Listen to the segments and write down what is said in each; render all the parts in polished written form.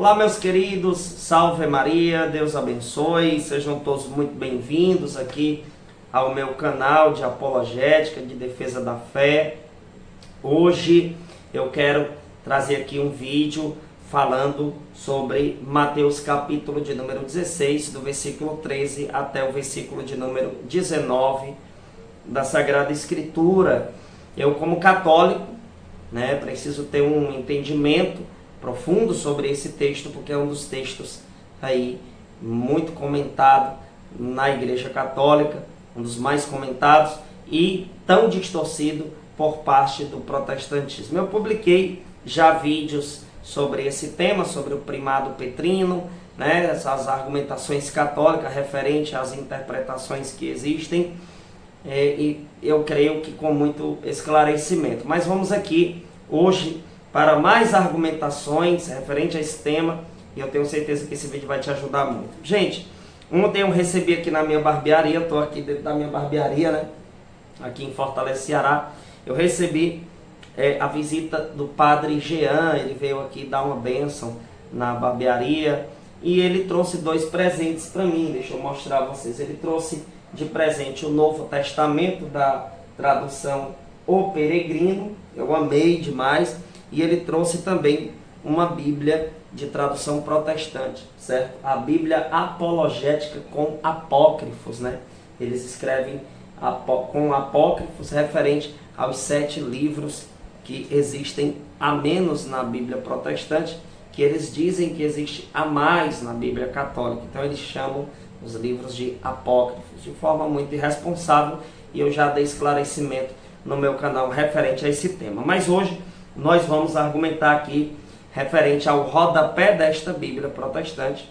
Olá, meus queridos, salve Maria, Deus abençoe, sejam todos muito bem-vindos aqui ao meu canal de apologética, de defesa da fé. Hoje eu quero trazer aqui um vídeo falando sobre Mateus capítulo de número 16, do versículo 13 até o versículo de número 19 da Sagrada Escritura. Eu, como católico, preciso ter um entendimento profundo sobre esse texto, porque é um dos textos aí muito comentado na Igreja Católica, um dos mais comentados e tão distorcido por parte do protestantismo. Eu publiquei já vídeos sobre esse tema, sobre o primado petrino, essas argumentações católicas referente às interpretações que existem, e eu creio que com muito esclarecimento. Mas vamos aqui hoje para mais argumentações referente a esse tema, e eu tenho certeza que esse vídeo vai te ajudar muito. Gente, ontem eu recebi aqui na minha barbearia, eu estou aqui dentro da minha barbearia, aqui em Fortaleza, Ceará. Eu recebi a visita do padre Jean, ele veio aqui dar uma bênção na barbearia, e ele trouxe dois presentes para mim, deixa eu mostrar a vocês. Ele trouxe de presente o Novo Testamento da tradução O Peregrino, eu amei demais. E ele trouxe também uma Bíblia de tradução protestante, certo? A Bíblia apologética com apócrifos, Eles escrevem com apócrifos referente aos 7 livros que existem a menos na Bíblia protestante, que eles dizem que existe a mais na Bíblia católica. Então eles chamam os livros de apócrifos, de forma muito irresponsável, e eu já dei esclarecimento no meu canal referente a esse tema. Mas hoje nós vamos argumentar aqui referente ao rodapé desta Bíblia protestante,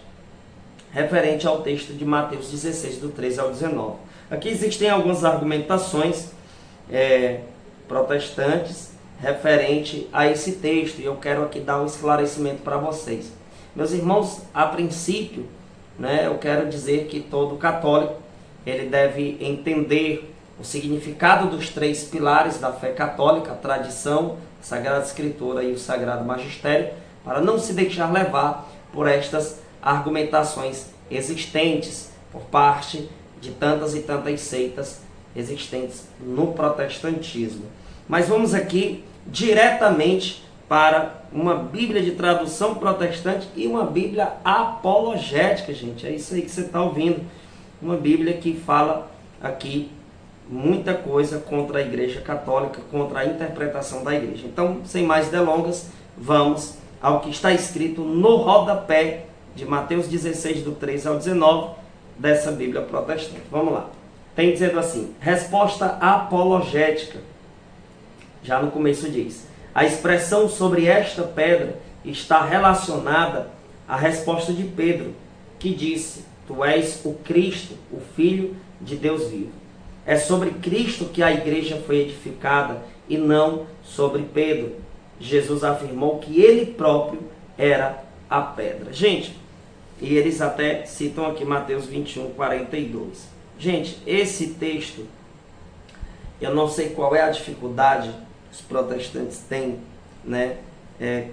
referente ao texto de Mateus 16, do 13 ao 19. Aqui existem algumas argumentações protestantes referente a esse texto, e eu quero aqui dar um esclarecimento para vocês. Meus irmãos, a princípio, eu quero dizer que todo católico ele deve entender o significado dos 3 pilares da fé católica: a tradição, a Sagrada Escritura e o Sagrado Magistério, para não se deixar levar por estas argumentações existentes por parte de tantas e tantas seitas existentes no protestantismo. Mas vamos aqui diretamente para uma Bíblia de tradução protestante e uma Bíblia apologética, gente. É isso aí que você está ouvindo. Uma Bíblia que fala aqui muita coisa contra a Igreja Católica, contra a interpretação da Igreja. Então, sem mais delongas, vamos ao que está escrito no rodapé de Mateus 16, do 13 ao 19, dessa Bíblia protestante. Vamos lá. Tem dizendo assim: resposta apologética. Já no começo diz: a expressão sobre esta pedra está relacionada à resposta de Pedro, que disse: tu és o Cristo, o Filho de Deus vivo. É sobre Cristo que a igreja foi edificada e não sobre Pedro. Jesus afirmou que ele próprio era a pedra. Gente, e eles até citam aqui Mateus 21, 42. Gente, esse texto, eu não sei qual é a dificuldade que os protestantes têm, em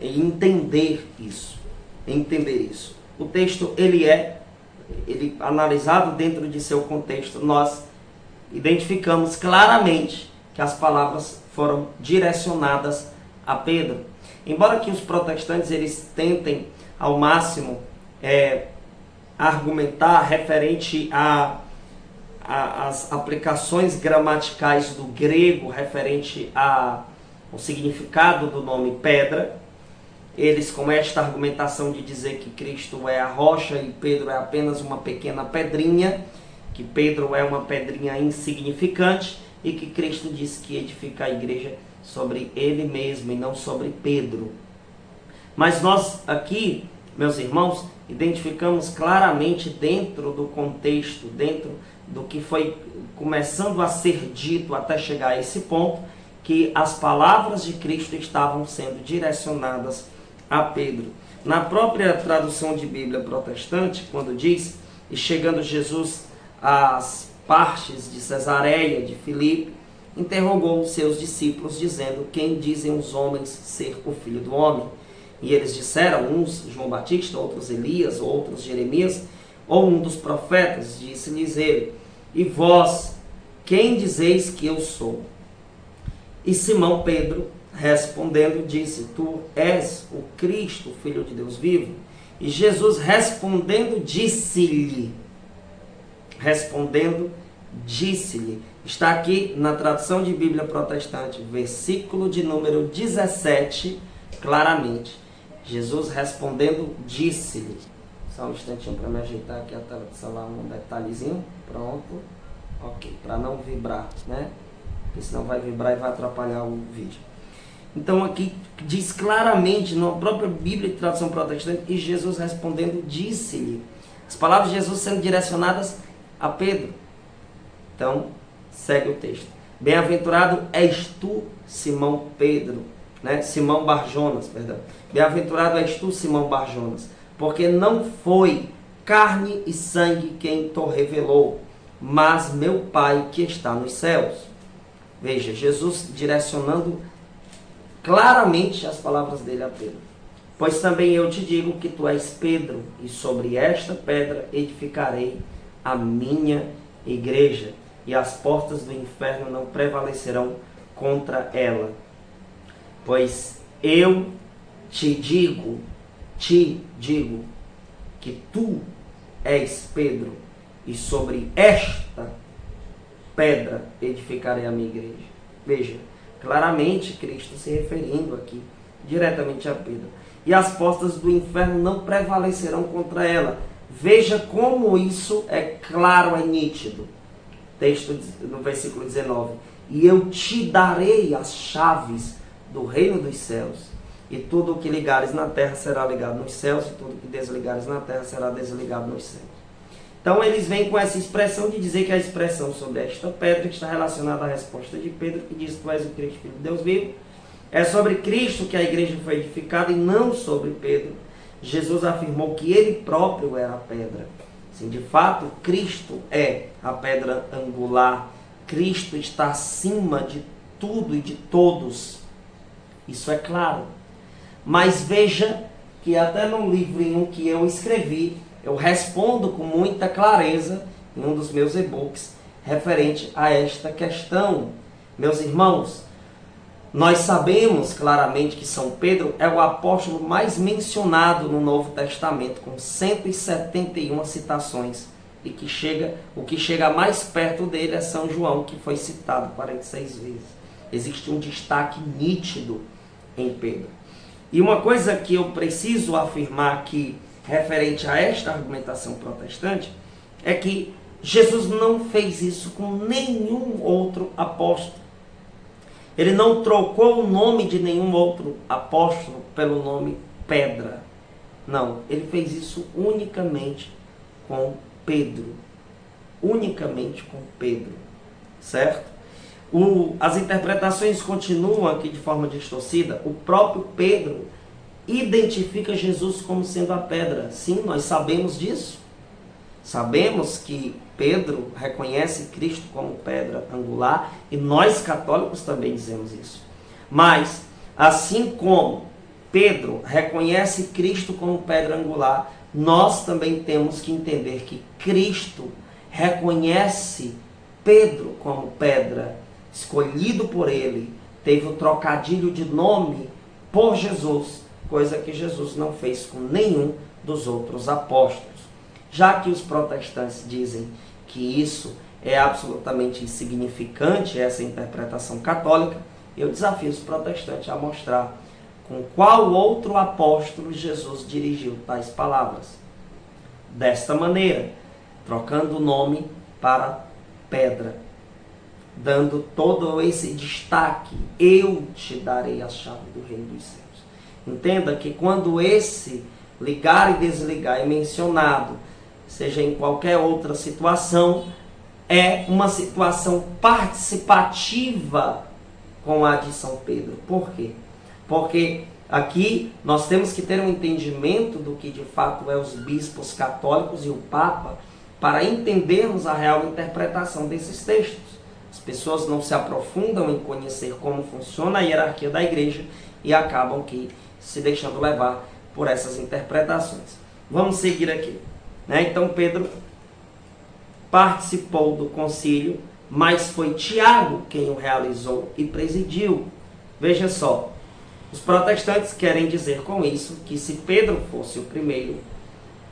entender isso. O texto, ele analisado dentro de seu contexto, nós identificamos claramente que as palavras foram direcionadas a Pedro. Embora que os protestantes eles tentem ao máximo argumentar referente às aplicações gramaticais do grego referente ao significado do nome pedra, eles com esta argumentação de dizer que Cristo é a rocha e Pedro é apenas uma pequena pedrinha, que Pedro é uma pedrinha insignificante e que Cristo disse que edifica a igreja sobre ele mesmo e não sobre Pedro. Mas nós aqui, meus irmãos, identificamos claramente dentro do contexto, dentro do que foi começando a ser dito até chegar a esse ponto, que as palavras de Cristo estavam sendo direcionadas a Pedro. Na própria tradução de Bíblia protestante, quando diz: e chegando Jesus às partes de Cesareia de Filipe, interrogou os seus discípulos, dizendo: quem dizem os homens ser o Filho do Homem? E eles disseram, uns João Batista, outros Elias, outros Jeremias, ou um dos profetas. Disse-lhes ele: e vós, quem dizeis que eu sou? E Simão Pedro, respondendo, disse: tu és o Cristo, o Filho de Deus vivo. E Jesus respondendo, disse-lhe, está aqui na tradução de Bíblia Protestante, versículo de número 17, claramente. Jesus respondendo, disse-lhe. Só um instantinho para me ajeitar aqui a tela do celular, um detalhezinho. Pronto. Ok, para não vibrar, né? Porque senão vai vibrar e vai atrapalhar o vídeo. Então aqui diz claramente, na própria Bíblia de tradução protestante, e Jesus respondendo, disse-lhe. As palavras de Jesus sendo direcionadas a Pedro. Então, segue o texto. Bem-aventurado és tu, Simão Pedro, né? Simão Barjonas, perdão. Bem-aventurado és tu, Simão Barjonas, porque não foi carne e sangue quem te revelou, mas meu Pai que está nos céus. Veja, Jesus direcionando claramente as palavras dele a Pedro. Pois também eu te digo que tu és Pedro, e sobre esta pedra edificarei a minha igreja, e as portas do inferno não prevalecerão contra ela. Pois eu te digo que tu és Pedro, e sobre esta pedra edificarei a minha igreja. Veja, claramente Cristo se referindo aqui diretamente a Pedro. E as portas do inferno não prevalecerão contra ela. Veja como isso é claro, é nítido. Texto no versículo 19. E eu te darei as chaves do reino dos céus. E tudo o que ligares na terra será ligado nos céus, e tudo o que desligares na terra será desligado nos céus. Então eles vêm com essa expressão de dizer que a expressão sobre esta pedra, que está relacionada à resposta de Pedro, que diz que tu és o Cristo, Filho de Deus vivo, é sobre Cristo que a igreja foi edificada e não sobre Pedro. Jesus afirmou que ele próprio era a pedra. Sim, de fato, Cristo é a pedra angular. Cristo está acima de tudo e de todos. Isso é claro. Mas veja que até no livrinho que eu escrevi, eu respondo com muita clareza em um dos meus e-books referente a esta questão. Meus irmãos, nós sabemos claramente que São Pedro é o apóstolo mais mencionado no Novo Testamento, com 171 citações. E o que chega mais perto dele é São João, que foi citado 46 vezes. Existe um destaque nítido em Pedro. E uma coisa que eu preciso afirmar aqui, referente a esta argumentação protestante, é que Jesus não fez isso com nenhum outro apóstolo. Ele não trocou o nome de nenhum outro apóstolo pelo nome Pedra. Não, ele fez isso unicamente com Pedro. Unicamente com Pedro. Certo? As interpretações continuam aqui de forma distorcida. O próprio Pedro identifica Jesus como sendo a pedra. Sim, nós sabemos disso. Sabemos que Pedro reconhece Cristo como pedra angular e nós católicos também dizemos isso. Mas, assim como Pedro reconhece Cristo como pedra angular, nós também temos que entender que Cristo reconhece Pedro como pedra, escolhido por ele, teve o trocadilho de nome por Jesus, coisa que Jesus não fez com nenhum dos outros apóstolos. Já que os protestantes dizem que isso é absolutamente insignificante, essa interpretação católica, eu desafio os protestantes a mostrar com qual outro apóstolo Jesus dirigiu tais palavras. Desta maneira, trocando o nome para pedra, dando todo esse destaque, eu te darei a chave do reino dos céus. Entenda que quando esse ligar e desligar é mencionado, seja em qualquer outra situação, é uma situação participativa com a de São Pedro. Por quê? Porque aqui nós temos que ter um entendimento do que de fato é os bispos católicos e o Papa, para entendermos a real interpretação desses textos. As pessoas não se aprofundam em conhecer como funciona a hierarquia da igreja e acabam que se deixando levar por essas interpretações. Vamos seguir aqui, né? Então Pedro participou do concílio, mas foi Tiago quem o realizou e presidiu. Veja só, os protestantes querem dizer com isso que se Pedro fosse o primeiro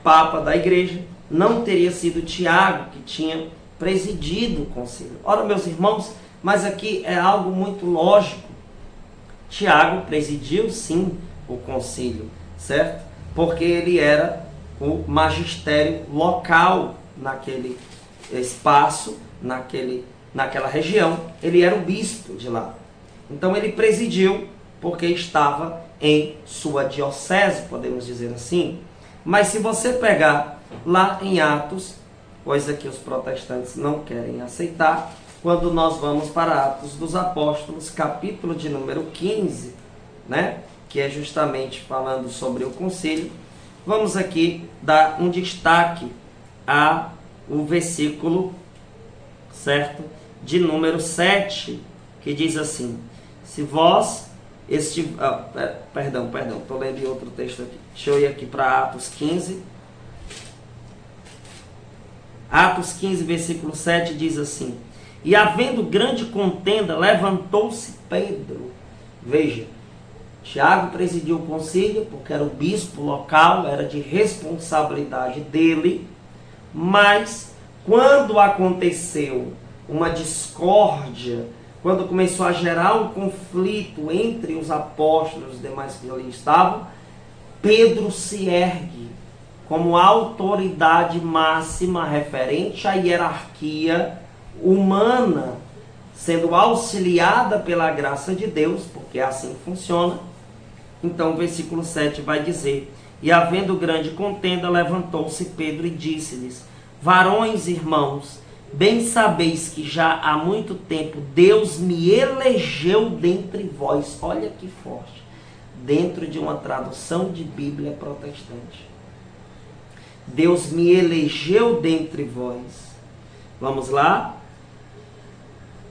papa da igreja, não teria sido Tiago que tinha presidido o concílio. Ora, meus irmãos, mas aqui é algo muito lógico. Tiago presidiu sim o concílio, certo? Porque ele era o magistério local naquele espaço, naquela região. Ele era o bispo de lá. Então ele presidiu porque estava em sua diocese, podemos dizer assim. Mas se você pegar lá em Atos, coisa que os protestantes não querem aceitar, quando nós vamos para Atos dos Apóstolos, capítulo de número 15, né, que é justamente falando sobre o concílio, vamos aqui dar um destaque ao versículo, certo, de número 7, que diz assim: se vós perdão, estou lendo outro texto aqui. Deixa eu ir aqui para Atos 15. Atos 15, versículo 7 diz assim: e havendo grande contenda, levantou-se Pedro. Veja, Tiago presidiu o concílio porque era o bispo local, era de responsabilidade dele, mas quando aconteceu uma discórdia, quando começou a gerar um conflito entre os apóstolos e os demais que ali estavam, Pedro se ergue como autoridade máxima referente à hierarquia humana, sendo auxiliada pela graça de Deus, porque assim funciona. Então o versículo 7 vai dizer: e havendo grande contenda, levantou-se Pedro e disse-lhes: varões, irmãos, bem sabeis que já há muito tempo Deus me elegeu dentre vós. Olha que forte. Dentro de uma tradução de Bíblia protestante. Deus me elegeu dentre vós. Vamos lá?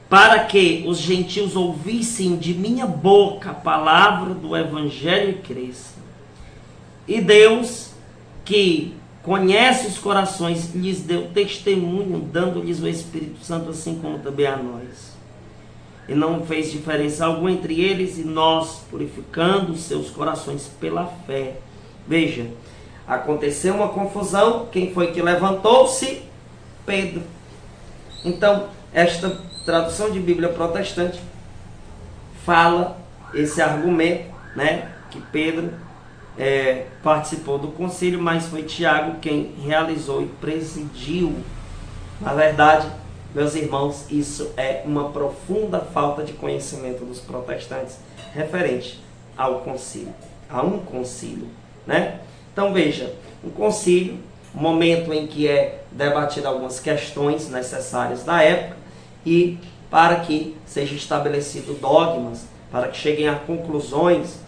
Para que os gentios ouvissem de minha boca a palavra do evangelho e cresçam. E Deus, que conhece os corações, lhes deu testemunho, dando-lhes o Espírito Santo, assim como também a nós. E não fez diferença alguma entre eles e nós, purificando os seus corações pela fé. Veja, aconteceu uma confusão. Quem foi que levantou-se? Pedro. Então, esta tradução de Bíblia protestante fala esse argumento, né, que Pedro participou do concílio, mas foi Tiago quem realizou e presidiu. Na verdade, meus irmãos, isso é uma profunda falta de conhecimento dos protestantes referente ao concílio, a um concílio, né? Então veja, um concílio, um momento em que é debatido algumas questões necessárias da época e para que seja estabelecido dogmas, para que cheguem a conclusões.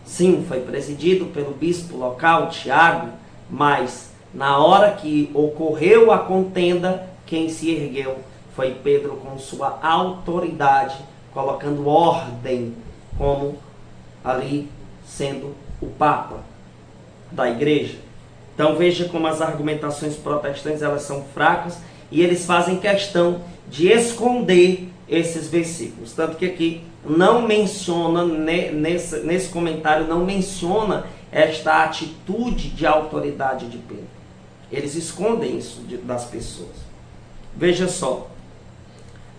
Sim, foi presidido pelo bispo local, Tiago, mas na hora que ocorreu a contenda, quem se ergueu foi Pedro com sua autoridade, colocando ordem como ali sendo o Papa da igreja. Então veja como as argumentações protestantes elas são fracas e eles fazem questão de esconder esses versículos. Tanto que aqui não menciona, nesse comentário, não menciona esta atitude de autoridade de Pedro. Eles escondem isso das pessoas. Veja só.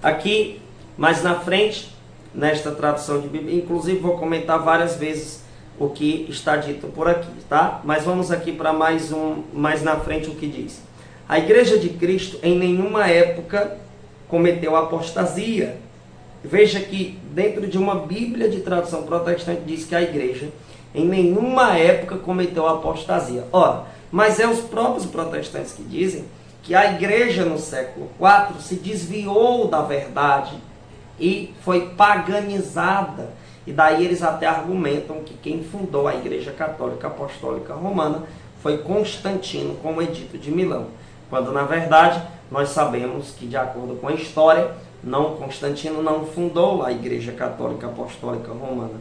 Aqui, mais na frente, nesta tradução de Bíblia, inclusive vou comentar várias vezes o que está dito por aqui, tá? Mas vamos aqui para mais na frente o que diz. A igreja de Cristo em nenhuma época cometeu apostasia. Veja que dentro de uma Bíblia de tradução protestante diz que a igreja em nenhuma época cometeu apostasia. Ora, mas é os próprios protestantes que dizem que a igreja no século IV se desviou da verdade e foi paganizada. E daí eles até argumentam que quem fundou a Igreja Católica Apostólica Romana foi Constantino com o Edito de Milão. Quando na verdade nós sabemos que, de acordo com a história, Constantino não fundou a Igreja Católica Apostólica Romana.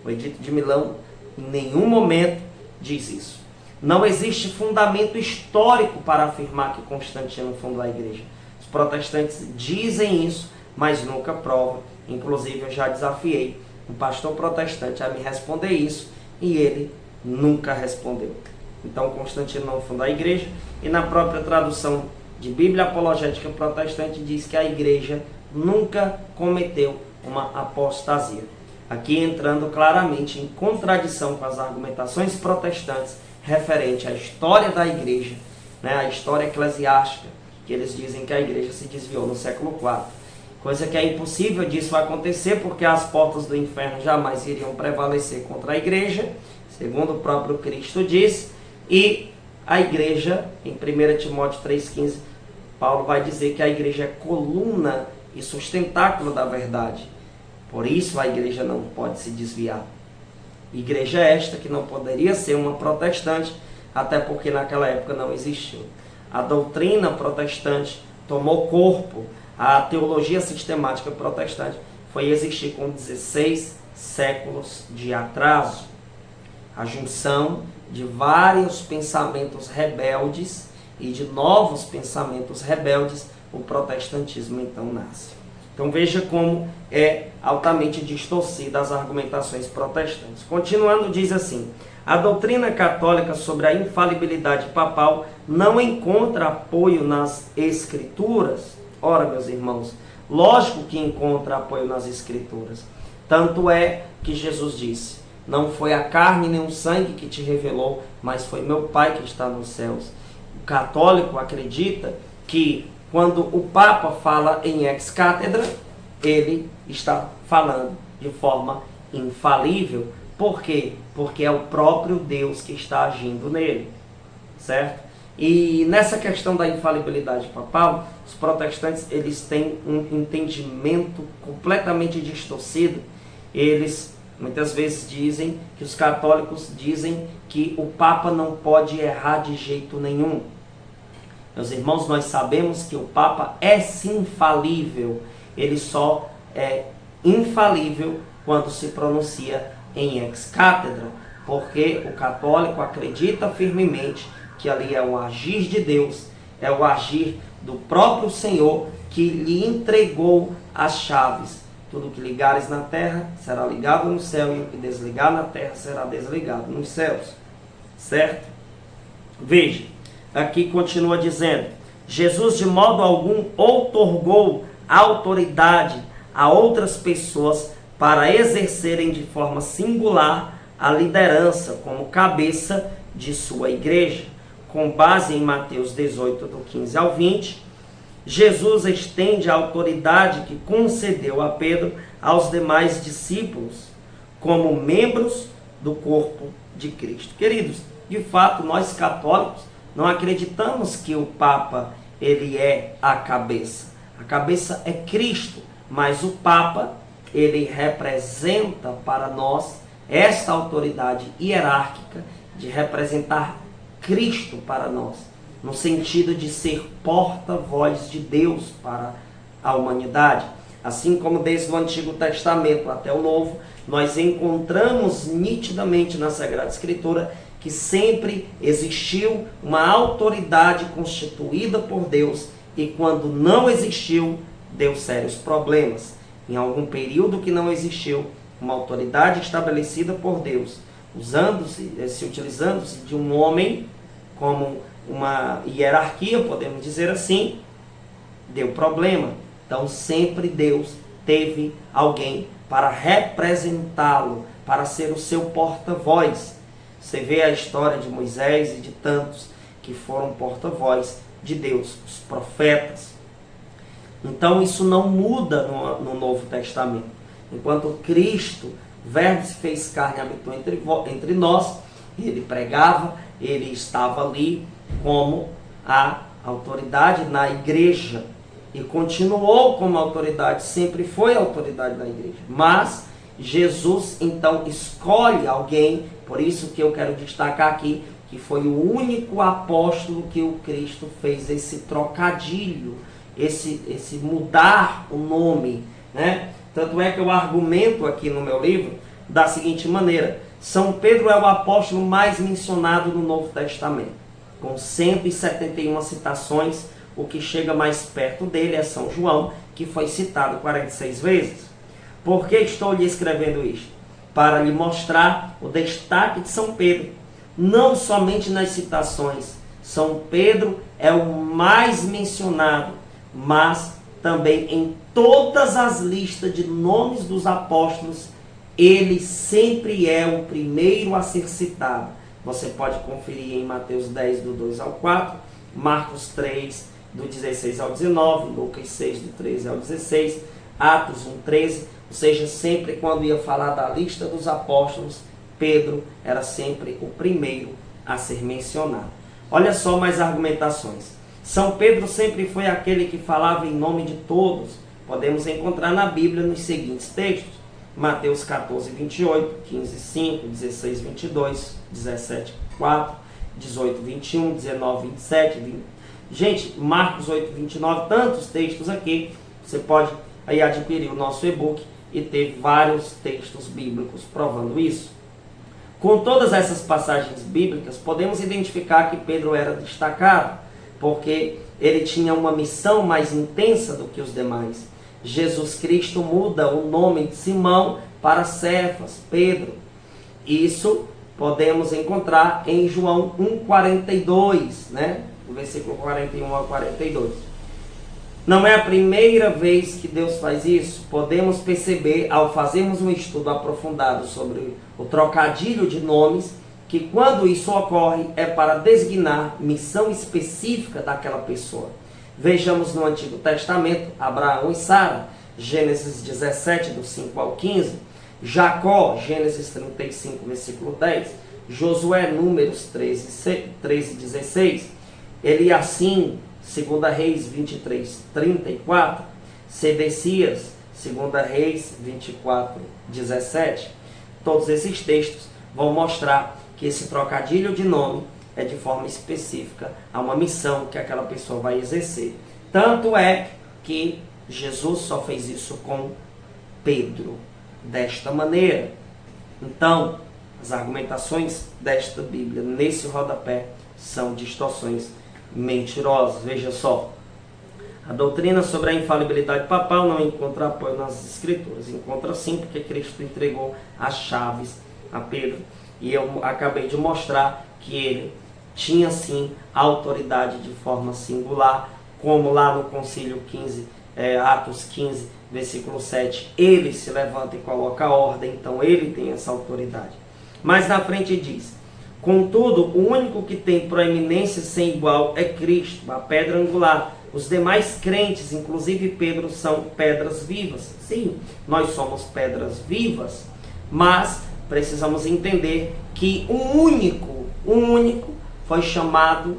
O Edito de Milão em nenhum momento diz isso. Não existe fundamento histórico para afirmar que Constantino fundou a igreja. Os protestantes dizem isso, mas nunca provam. Inclusive, eu já desafiei um pastor protestante a me responder isso, e ele nunca respondeu. Então, Constantino não fundou a igreja, e na própria tradução de Bíblia Apologética Protestante diz que a igreja nunca cometeu uma apostasia. Aqui entrando claramente em contradição com as argumentações protestantes referente à história da igreja, né, a história eclesiástica, que eles dizem que a igreja se desviou no século IV. Coisa que é impossível disso acontecer, porque as portas do inferno jamais iriam prevalecer contra a igreja, segundo o próprio Cristo disse, e a igreja, em 1 Timóteo 3,15, Paulo vai dizer que a igreja é coluna e sustentáculo da verdade. Por isso a igreja não pode se desviar. Igreja esta que não poderia ser uma protestante, até porque naquela época não existiu. A doutrina protestante tomou corpo. A teologia sistemática protestante foi existir com 16 séculos de atraso. A junção de vários pensamentos rebeldes e de novos pensamentos rebeldes, o protestantismo então nasce. Então veja como é altamente distorcida as argumentações protestantes. Continuando, diz assim: a doutrina católica sobre a infalibilidade papal não encontra apoio nas escrituras. Ora, meus irmãos, lógico que encontra apoio nas escrituras. Tanto é que Jesus disse: não foi a carne nem o sangue que te revelou, mas foi meu Pai que está nos céus. O católico acredita que quando o Papa fala em ex cátedra, ele está falando de forma infalível. Por quê? Porque é o próprio Deus que está agindo nele, certo? E nessa questão da infalibilidade papal, os protestantes eles têm um entendimento completamente distorcido. Eles muitas vezes dizem que os católicos dizem que o Papa não pode errar de jeito nenhum. Meus irmãos, nós sabemos que o Papa é sim falível. Ele só é infalível quando se pronuncia em ex cátedra, porque o católico acredita firmemente que ali é um agir de Deus, é o agir do próprio Senhor que lhe entregou as chaves. Tudo que ligares na terra será ligado no céu, e o que desligar na terra será desligado nos céus. Certo? Veja, aqui continua dizendo: Jesus de modo algum outorgou autoridade a outras pessoas para exercerem de forma singular a liderança como cabeça de sua igreja. Com base em Mateus 18, do 15 ao 20, Jesus estende a autoridade que concedeu a Pedro aos demais discípulos, como membros do corpo de Cristo. Queridos, de fato, nós católicos não acreditamos que o Papa ele é a cabeça. A cabeça é Cristo, mas o Papa ele representa para nós esta autoridade hierárquica de representar Cristo para nós, no sentido de ser porta-voz de Deus para a humanidade. Assim como desde o Antigo Testamento até o Novo, nós encontramos nitidamente na Sagrada Escritura que sempre existiu uma autoridade constituída por Deus, e quando não existiu, deu sérios problemas. Em algum período que não existiu uma autoridade estabelecida por Deus, utilizando-se de um homem como uma hierarquia, podemos dizer assim, deu problema. Então sempre Deus teve alguém para representá-lo, para ser o seu porta-voz. Você vê a história de Moisés e de tantos que foram porta-voz de Deus, os profetas. Então isso não muda no Novo Testamento. Enquanto Cristo, o Verbo se fez carne e habitou entre nós, ele pregava, ele estava ali como a autoridade na igreja. E continuou como autoridade, sempre foi autoridade na igreja. Mas Jesus então escolhe alguém, por isso que eu quero destacar aqui, que foi o único apóstolo que o Cristo fez esse trocadilho, esse mudar o nome, né? Tanto é que eu argumento aqui no meu livro da seguinte maneira: São Pedro é o apóstolo mais mencionado no Novo Testamento, com 171 citações. O que chega mais perto dele é São João, que foi citado 46 vezes. Por que estou lhe escrevendo isto? Para lhe mostrar o destaque de São Pedro, não somente nas citações. São Pedro é o mais mencionado, mas também em todas as listas de nomes dos apóstolos, ele sempre é o primeiro a ser citado. Você pode conferir em Mateus 10, do 2 ao 4, Marcos 3, do 16 ao 19, Lucas 6, do 13 ao 16, Atos 1, 13, ou seja, sempre quando ia falar da lista dos apóstolos, Pedro era sempre o primeiro a ser mencionado. Olha só mais argumentações. São Pedro sempre foi aquele que falava em nome de todos. Podemos encontrar na Bíblia nos seguintes textos: Mateus 14, 28, 15, 5, 16, 22, 17, 4, 18, 21, 19, 27, 20. Gente, Marcos 8, 29, tantos textos aqui. Você pode aí adquirir o nosso e-book e ter vários textos bíblicos provando isso. Com todas essas passagens bíblicas, podemos identificar que Pedro era destacado, porque ele tinha uma missão mais intensa do que os demais. Jesus Cristo muda o nome de Simão para Cefas, Pedro. Isso podemos encontrar em João 1,42, né? No versículo 41 ao 42. Não é a primeira vez que Deus faz isso. Podemos perceber, ao fazermos um estudo aprofundado sobre o trocadilho de nomes, que quando isso ocorre é para designar missão específica daquela pessoa. Vejamos no Antigo Testamento, Abraão e Sara, Gênesis 17, do 5 ao 15, Jacó, Gênesis 35, versículo 10, Josué, Números 13, 16, Eliacim, 2 Reis 23, 34, Sedecias, 2 Reis 24, 17. Todos esses textos vão mostrar que esse trocadilho de nome é de forma específica a uma missão que aquela pessoa vai exercer. Tanto é que Jesus só fez isso com Pedro, desta maneira. Então, as argumentações desta Bíblia, nesse rodapé, são distorções mentirosas. Veja só, a doutrina sobre a infalibilidade papal não encontra apoio nas Escrituras. Encontra sim, porque Cristo entregou as chaves a Pedro. E eu acabei de mostrar que ele tinha sim autoridade de forma singular, como lá no Concílio 15, Atos 15, versículo 7, ele se levanta e coloca a ordem, então ele tem essa autoridade. Mas na frente diz: contudo, o único que tem proeminência sem igual é Cristo, a pedra angular. Os demais crentes, inclusive Pedro, são pedras vivas. Sim, nós somos pedras vivas, mas precisamos entender que um único foi chamado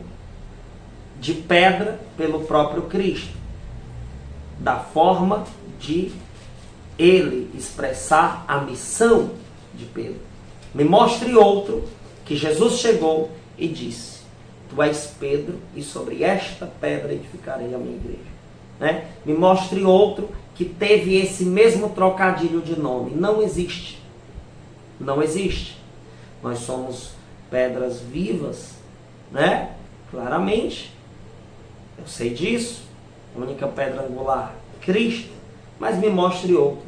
de pedra pelo próprio Cristo, da forma de ele expressar a missão de Pedro. Me mostre outro que Jesus chegou e disse: tu és Pedro, e sobre esta pedra edificarei a minha igreja. Né? Me mostre outro que teve esse mesmo trocadilho de nome. Não existe. Não existe. Nós somos pedras vivas, né? Claramente. Eu sei disso. A única pedra angular, Cristo. Mas me mostre outro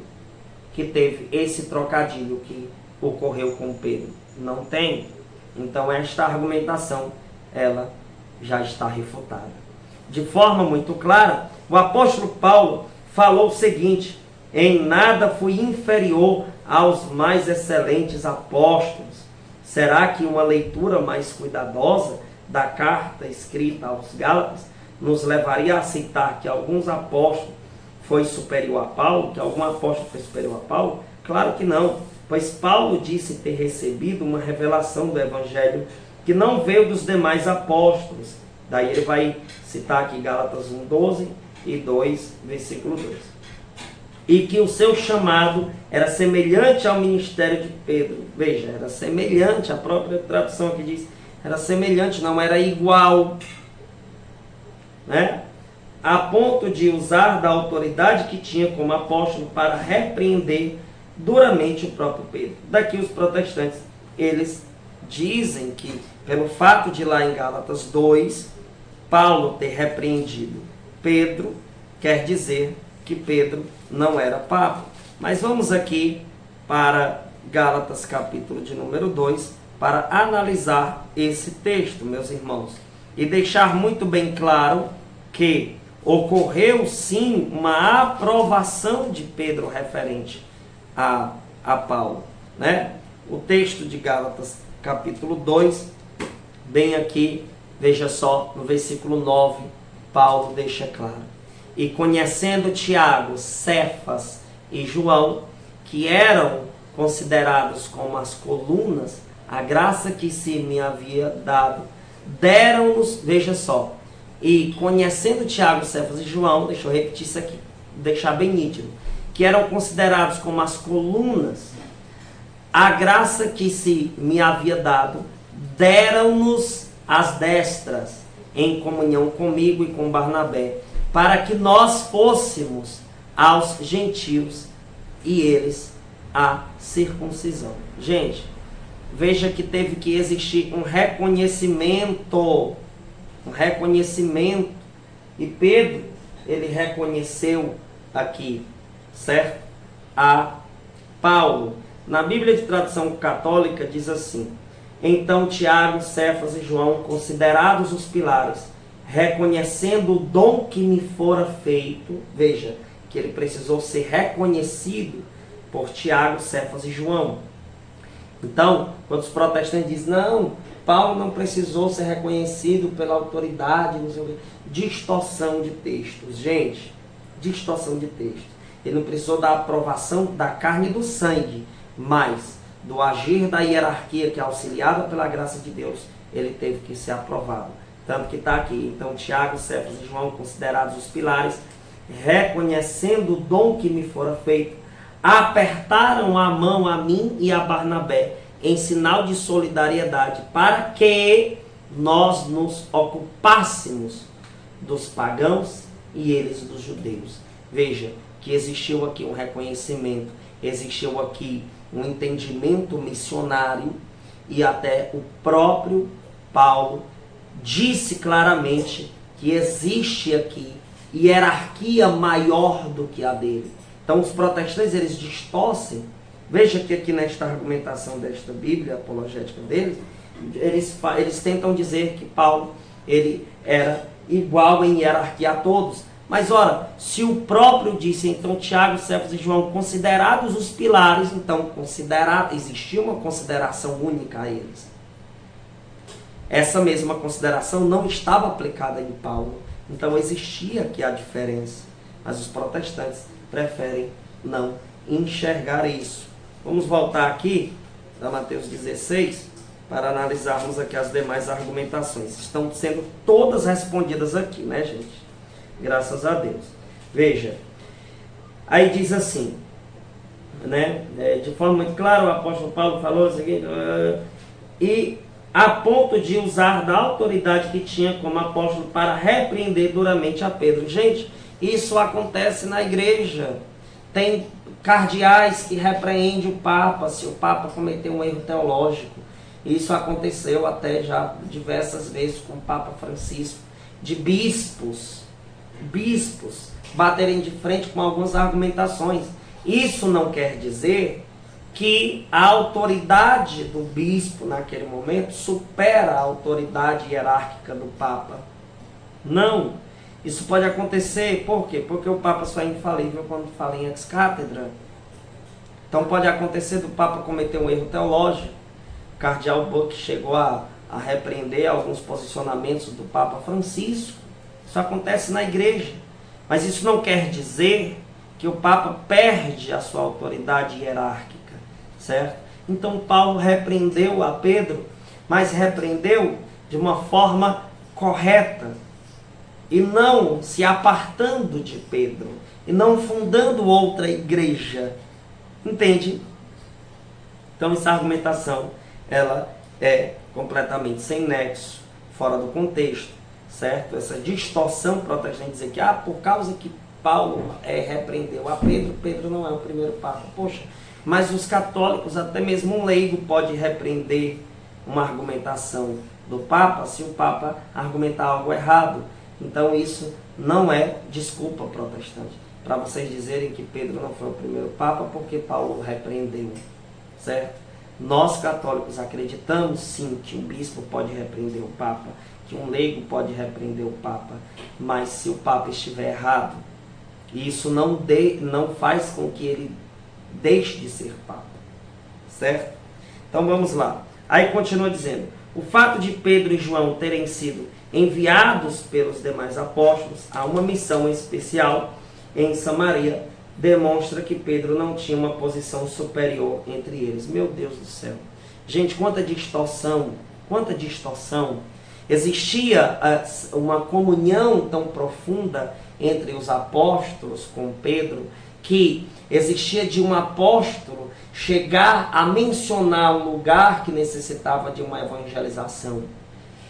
que teve esse trocadilho que ocorreu com Pedro. Não tem. Então esta argumentação, ela já está refutada. De forma muito clara, o apóstolo Paulo falou o seguinte: em nada fui inferior aos mais excelentes apóstolos. Será que uma leitura mais cuidadosa da carta escrita aos Gálatas nos levaria a aceitar que alguns apóstolos foi superior a Paulo, que algum apóstolo foi superior a Paulo? Claro que não, pois Paulo disse ter recebido uma revelação do Evangelho que não veio dos demais apóstolos. Daí ele vai citar aqui Gálatas 1:12 e 2, versículo 2. E que o seu chamado era semelhante ao ministério de Pedro. Veja, era semelhante, a própria tradução aqui diz, era semelhante, não era igual, né? A ponto de usar da autoridade que tinha como apóstolo para repreender duramente o próprio Pedro. Daqui os protestantes eles dizem que, pelo fato de lá em Gálatas 2, Paulo ter repreendido Pedro, quer dizer que Pedro não era papa. Mas vamos aqui para Gálatas capítulo de número 2, para analisar esse texto, meus irmãos, e deixar muito bem claro que ocorreu sim uma aprovação de Pedro referente a Paulo, né? O texto de Gálatas capítulo 2, bem aqui, veja só, no versículo 9, Paulo deixa claro: e conhecendo Tiago, Cefas e João, que eram considerados como as colunas, a graça que se me havia dado, deram-nos, veja só, e conhecendo Tiago, Cefas e João, deixa eu repetir isso aqui, deixar bem nítido, que eram considerados como as colunas, a graça que se me havia dado, deram-nos as destras, em comunhão comigo e com Barnabé, para que nós fôssemos aos gentios e eles a circuncisão. Gente, veja que teve que existir um reconhecimento, e Pedro, ele reconheceu aqui, certo? A Paulo. Na Bíblia de tradução católica diz assim: então Tiago, Cefas e João, considerados os pilares, reconhecendo o dom que me fora feito, veja que ele precisou ser reconhecido por Tiago, Cefas e João. Então, quando os protestantes dizem, não, Paulo não precisou ser reconhecido pela autoridade, não sei o quê. Distorção de textos, gente, distorção de textos. Ele não precisou da aprovação da carne e do sangue, mas do agir da hierarquia que é auxiliada pela graça de Deus, ele teve que ser aprovado. Tanto que está aqui, então Tiago, Cefas e João, considerados os pilares, reconhecendo o dom que me fora feito, apertaram a mão a mim e a Barnabé, em sinal de solidariedade, para que nós nos ocupássemos dos pagãos e eles dos judeus. Veja que existiu aqui um reconhecimento, existiu aqui um entendimento missionário, e até o próprio Paulo disse claramente que existe aqui hierarquia maior do que a dele. Então os protestantes, eles distorcem. Veja que aqui nesta argumentação desta Bíblia apologética deles, eles tentam dizer que Paulo, ele era igual em hierarquia a todos. Mas ora, se o próprio disse, então Tiago, Cefas e João, considerados os pilares, então existia uma consideração única a eles. Essa mesma consideração não estava aplicada em Paulo. Então existia aqui a diferença. Mas os protestantes preferem não enxergar isso. Vamos voltar aqui para Mateus 16 para analisarmos aqui as demais argumentações. Estão sendo todas respondidas aqui, né, gente? Graças a Deus. Veja, aí diz assim, né? De forma muito clara, o apóstolo Paulo falou o seguinte, e a ponto de usar da autoridade que tinha como apóstolo para repreender duramente a Pedro. Gente, isso acontece na igreja. Tem cardeais que repreendem o Papa se o Papa cometeu um erro teológico. Isso aconteceu até já diversas vezes com o Papa Francisco, de bispos baterem de frente com algumas argumentações. Isso não quer dizer que a autoridade do bispo naquele momento supera a autoridade hierárquica do Papa. Não. Isso pode acontecer, por quê? Porque o Papa só é infalível quando fala em ex-cátedra. Então pode acontecer do Papa cometer um erro teológico. O cardeal Buck chegou a repreender alguns posicionamentos do Papa Francisco. Isso acontece na igreja. Mas isso não quer dizer que o Papa perde a sua autoridade hierárquica, certo? Então Paulo repreendeu a Pedro, mas repreendeu de uma forma correta, e não se apartando de Pedro, e não fundando outra igreja. Entende? Então essa argumentação, ela é completamente sem nexo, fora do contexto, certo? Essa distorção protestante, dizer que por causa que Paulo repreendeu a Pedro, Pedro não é o primeiro papa. Poxa, Mas os católicos, até mesmo um leigo pode repreender uma argumentação do Papa se o Papa argumentar algo errado. Então isso não é desculpa protestante para vocês dizerem que Pedro não foi o primeiro Papa porque Paulo repreendeu, certo? Nós católicos acreditamos sim que um bispo pode repreender o Papa, que um leigo pode repreender o Papa, mas se o Papa estiver errado, isso não faz com que ele deixe de ser Papa, certo? Então vamos lá. Aí continua dizendo, o fato de Pedro e João terem sido enviados pelos demais apóstolos a uma missão especial em Samaria, demonstra que Pedro não tinha uma posição superior entre eles. Meu Deus do céu. Gente, quanta distorção, quanta distorção. Existia uma comunhão tão profunda entre os apóstolos com Pedro, que existia de um apóstolo chegar a mencionar um lugar que necessitava de uma evangelização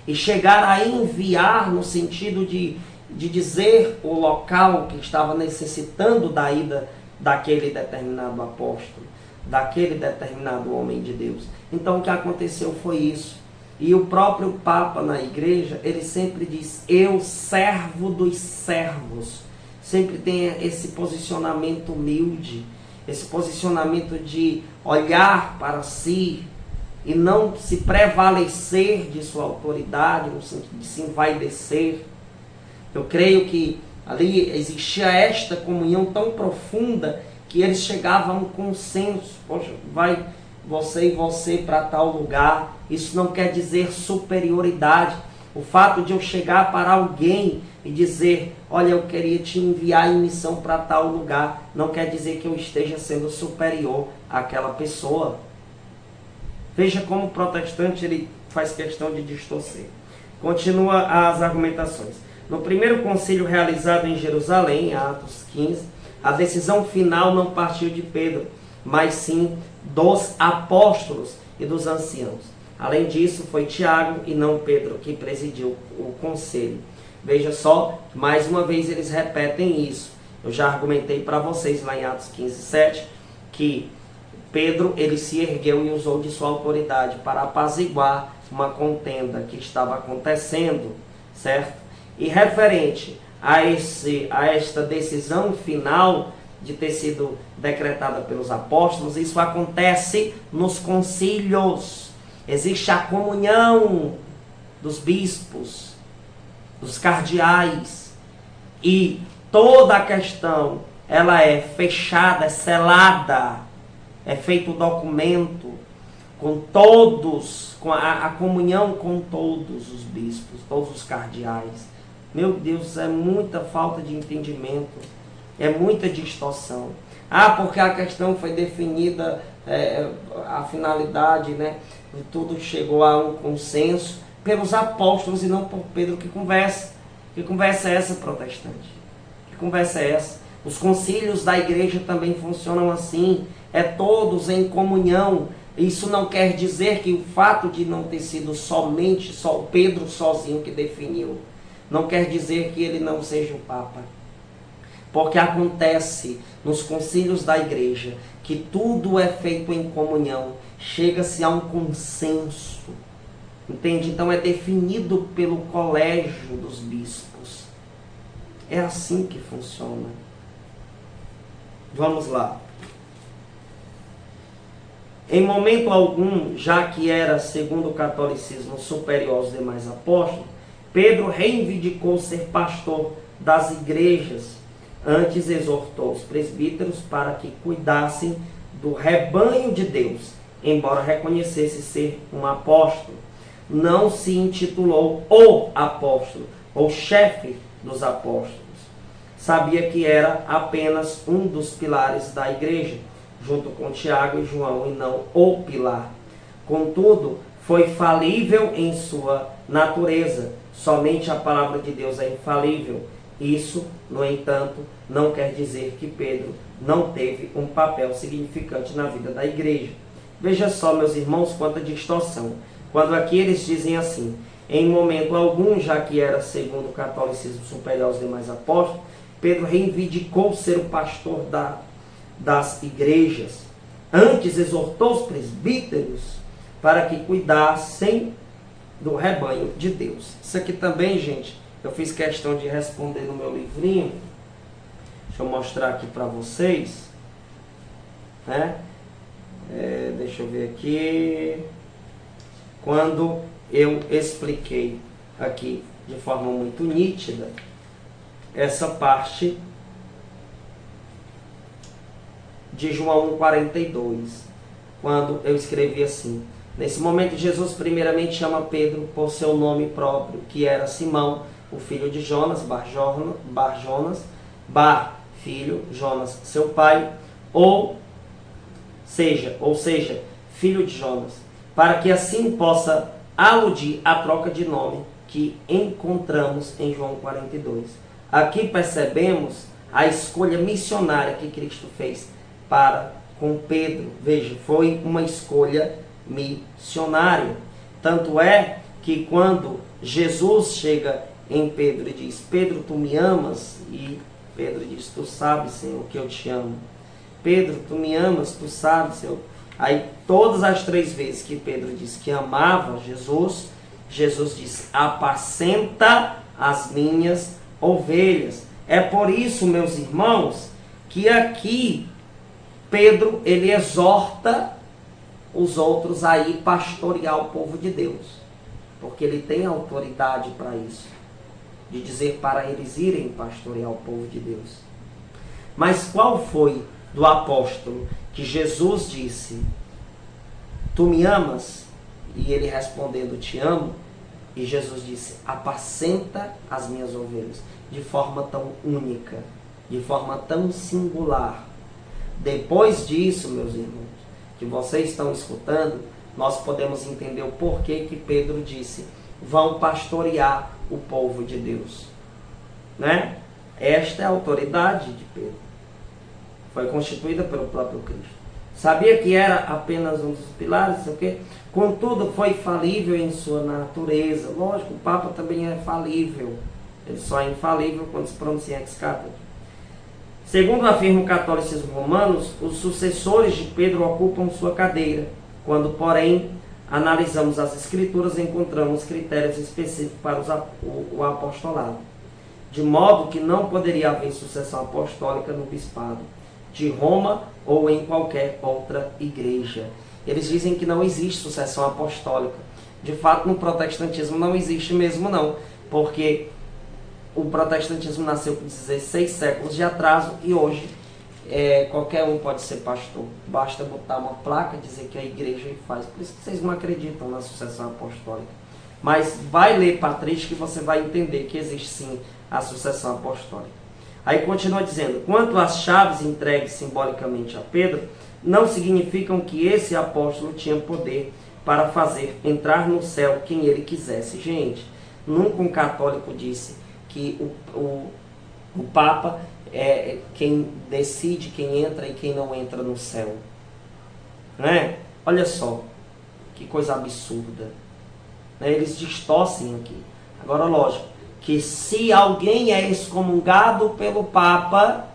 e chegar a enviar no sentido de dizer o local que estava necessitando da ida daquele determinado apóstolo, daquele determinado homem de Deus. Então o que aconteceu foi isso. E o próprio Papa na igreja, ele sempre diz, eu servo dos servos. Sempre tem esse posicionamento humilde, esse posicionamento de olhar para si e não se prevalecer de sua autoridade, no sentido de se envaidecer. Eu creio que ali existia esta comunhão tão profunda que eles chegavam a um consenso. Poxa, vai você e você para tal lugar. Isso não quer dizer superioridade. O fato de eu chegar para alguém e dizer, olha, eu queria te enviar em missão para tal lugar, não quer dizer que eu esteja sendo superior àquela pessoa. Veja como o protestante ele faz questão de distorcer. Continua as argumentações. No primeiro concílio realizado em Jerusalém, Atos 15, a decisão final não partiu de Pedro, mas sim dos apóstolos e dos anciãos. Além disso, foi Tiago e não Pedro que presidiu o conselho. Veja só, mais uma vez eles repetem isso. Eu já argumentei para vocês lá em Atos 15, 7, que Pedro ele se ergueu e usou de sua autoridade para apaziguar uma contenda que estava acontecendo, certo? E referente a esta decisão final de ter sido decretada pelos apóstolos, isso acontece nos concílios. Existe a comunhão dos bispos, dos cardeais, e toda a questão ela é fechada, é selada, é feito o documento com todos, com a comunhão com todos os bispos, todos os cardeais. Meu Deus, é muita falta de entendimento, é muita distorção. Ah, porque a questão foi definida, a finalidade, né? Tudo chegou a um consenso pelos apóstolos e não por Pedro. Que conversa é essa, protestante? Que conversa é essa? Os concílios da igreja também funcionam assim, é todos em comunhão. Isso não quer dizer que o fato de não ter sido somente só Pedro sozinho que definiu, não quer dizer que ele não seja o Papa. Porque acontece nos concílios da igreja que tudo é feito em comunhão, chega-se a um consenso, entende? Então é definido pelo colégio dos bispos. É assim que funciona. Vamos lá. Em momento algum, já que era, segundo o catolicismo, superior aos demais apóstolos, Pedro reivindicou ser pastor das igrejas. Antes exortou os presbíteros para que cuidassem do rebanho de Deus, embora reconhecesse ser um apóstolo. Não se intitulou o apóstolo, ou chefe dos apóstolos. Sabia que era apenas um dos pilares da igreja, junto com Tiago e João, e não o pilar. Contudo, foi falível em sua natureza. Somente a palavra de Deus é infalível. Isso, no entanto, não quer dizer que Pedro não teve um papel significante na vida da igreja. Veja só, meus irmãos, quanta distorção. Quando aqui eles dizem assim, em momento algum, já que era segundo o catolicismo superior aos demais apóstolos, Pedro reivindicou ser o pastor das igrejas. Antes exortou os presbíteros para que cuidassem do rebanho de Deus. Isso aqui também, gente, eu fiz questão de responder no meu livrinho. Deixa eu mostrar aqui para vocês. Né? Deixa eu ver aqui. Quando eu expliquei aqui de forma muito nítida essa parte de João 1,42, quando eu escrevi assim: nesse momento Jesus primeiramente chama Pedro por seu nome próprio, que era Simão, o filho de Jonas, Bar, filho, Jonas, seu pai, ou seja, filho de Jonas, para que assim possa aludir à troca de nome que encontramos em João 42. Aqui percebemos a escolha missionária que Cristo fez para com Pedro. Veja, foi uma escolha missionária. Tanto é que quando Jesus chega em Pedro e diz: Pedro, tu me amas? E Pedro diz: tu sabes, Senhor, que eu te amo. Pedro, tu me amas? Tu sabes, Senhor. Aí todas as 3 vezes que Pedro disse que amava Jesus, Jesus diz: apacenta as minhas ovelhas. É por isso, meus irmãos, que aqui Pedro, ele exorta os outros a ir pastorear o povo de Deus, porque ele tem autoridade para isso, de dizer para eles irem pastorear o povo de Deus. Mas qual foi do apóstolo que Jesus disse: tu me amas? E ele respondendo: te amo. E Jesus disse: apacenta as minhas ovelhas. De forma tão única, de forma tão singular. Depois disso, meus irmãos, que vocês estão escutando, nós podemos entender o porquê que Pedro disse: vão pastorear o povo de Deus. Né? Esta é a autoridade de Pedro. Foi constituída pelo próprio Cristo. Sabia que era apenas um dos pilares, não sei o quê? Contudo, foi falível em sua natureza. Lógico, o Papa também é falível. Ele só é infalível quando se pronuncia ex cathedra. Segundo afirma o catolicismo romano, os sucessores de Pedro ocupam sua cadeira. Quando, porém, analisamos as escrituras, encontramos critérios específicos para o apostolado. De modo que não poderia haver sucessão apostólica no bispado de Roma ou em qualquer outra igreja. Eles dizem que não existe sucessão apostólica. De fato, no protestantismo não existe mesmo não, porque o protestantismo nasceu com 16 séculos de atraso e hoje qualquer um pode ser pastor. Basta botar uma placa, dizer que a igreja faz. Por isso que vocês não acreditam na sucessão apostólica. Mas vai ler Patrício que você vai entender que existe sim a sucessão apostólica. Aí continua dizendo: quanto às chaves entregues simbolicamente a Pedro, não significam que esse apóstolo tinha poder para fazer entrar no céu quem ele quisesse. Gente, nunca um católico disse que o Papa é quem decide quem entra e quem não entra no céu. Né? Olha só, que coisa absurda. Né? Eles distorcem aqui. Agora, lógico, que se alguém é excomungado pelo Papa,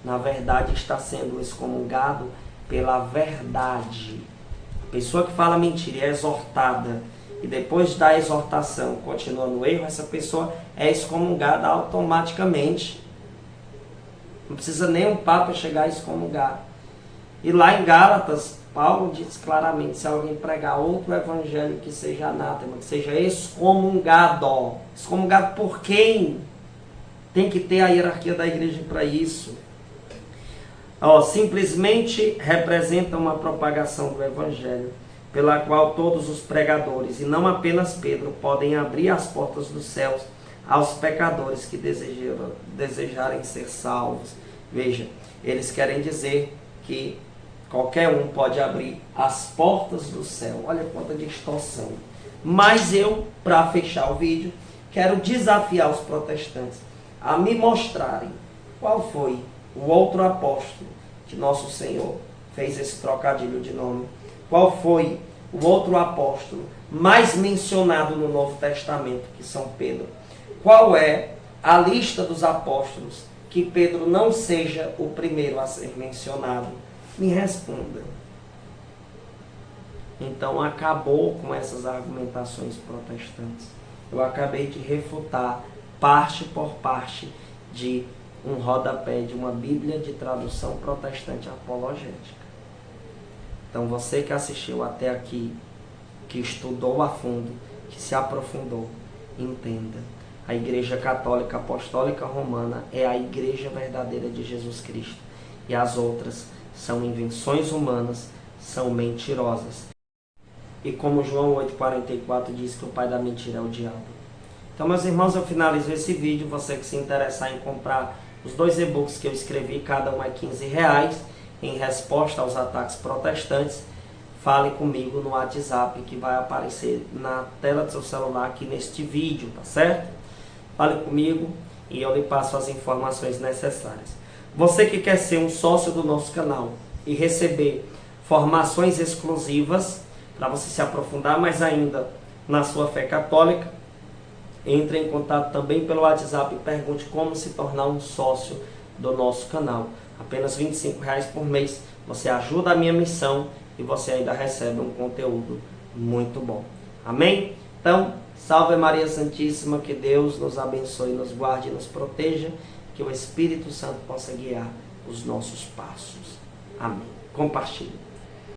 na verdade está sendo excomungado pela verdade. A pessoa que fala mentira e é exortada, e depois da exortação continua no erro, essa pessoa é excomungada automaticamente. Não precisa nem um Papa chegar a excomungar. E lá em Gálatas, Paulo diz claramente: se alguém pregar outro evangelho que seja anátema, que seja excomungado. Excomungado por quem? Tem que ter a hierarquia da igreja para isso. Simplesmente representa uma propagação do evangelho, pela qual todos os pregadores, e não apenas Pedro, podem abrir as portas dos céus aos pecadores que desejarem ser salvos. Veja, eles querem dizer que qualquer um pode abrir as portas do céu. Olha quanta distorção. Mas eu, para fechar o vídeo, quero desafiar os protestantes a me mostrarem qual foi o outro apóstolo que nosso Senhor fez esse trocadilho de nome. Qual foi o outro apóstolo mais mencionado no Novo Testamento, que São Pedro? Qual é a lista dos apóstolos que Pedro não seja o primeiro a ser mencionado? Me responda. Então acabou com essas argumentações protestantes. Eu acabei de refutar parte por parte de um rodapé de uma Bíblia de tradução protestante apologética. Então você que assistiu até aqui, que estudou a fundo, que se aprofundou, entenda. A Igreja Católica Apostólica Romana é a Igreja verdadeira de Jesus Cristo. E as outras são invenções humanas, são mentirosas. E como João 8,44 diz que o pai da mentira é o diabo. Então, meus irmãos, eu finalizo esse vídeo. Você que se interessar em comprar os 2 e-books que eu escrevi, cada um é R$15, em resposta aos ataques protestantes, fale comigo no WhatsApp que vai aparecer na tela do seu celular aqui neste vídeo, tá certo? Fale comigo e eu lhe passo as informações necessárias. Você que quer ser um sócio do nosso canal e receber formações exclusivas, para você se aprofundar mais ainda na sua fé católica, entre em contato também pelo WhatsApp e pergunte como se tornar um sócio do nosso canal. Apenas R$25 por mês, você ajuda a minha missão e você ainda recebe um conteúdo muito bom. Amém? Então, salve Maria Santíssima, que Deus nos abençoe, nos guarde e nos proteja, que o Espírito Santo possa guiar os nossos passos. Amém. Compartilhe.